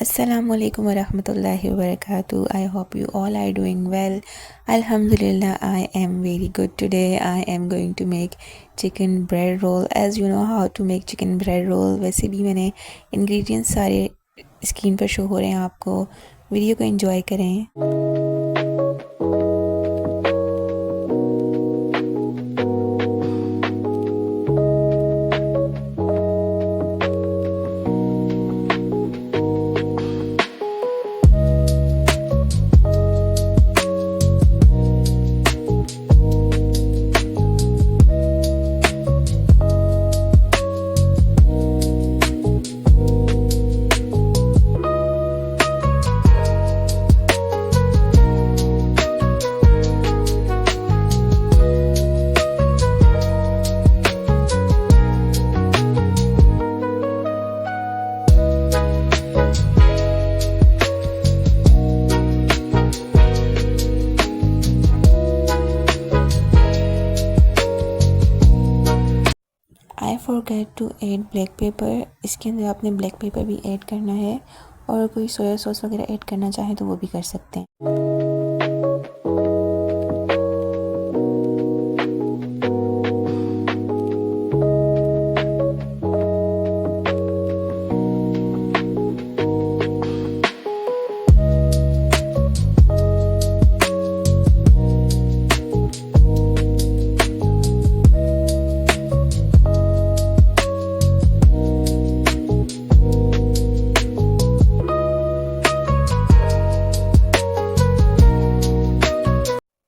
Assalamu alaikum wa rahmatullahi wa barakatuh. I hope you all are doing well. Alhamdulillah, I am very good today. I am going to make chicken bread roll. As you know how to make chicken bread roll, वैसे भी मैंने ingredients सारे screen पर show हो रहे हैं आपको. Video को एंजॉय करें. I forget to add black pepper. इसके अंदर आपने ब्लैक पेपर भी ऐड करना है और कोई सोया सॉस वगैरह ऐड करना चाहे तो वो भी कर सकते हैं.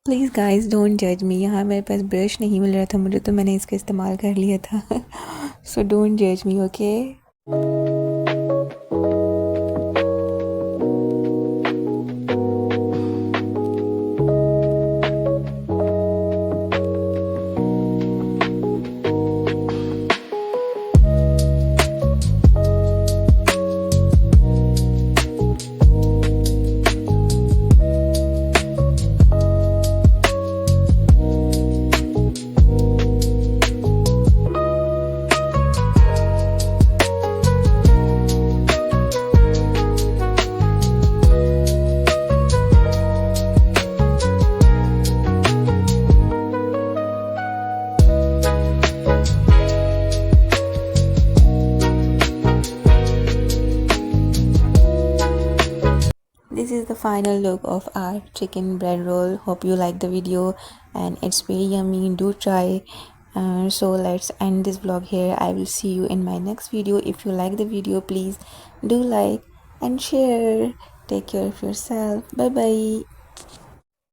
प्लीज़ गाइस डोंट जज मी. यहाँ मेरे पास ब्रश नहीं मिल रहा था मुझे, तो मैंने इसका इस्तेमाल कर लिया था. सो डोंट जज मी, okay. This is the final look of our chicken bread roll. Hope you like the video and it's very yummy. Do try. So let's end this vlog here. I will see you in my next video. If you like the video, please do like and share. Take care of yourself. Bye bye.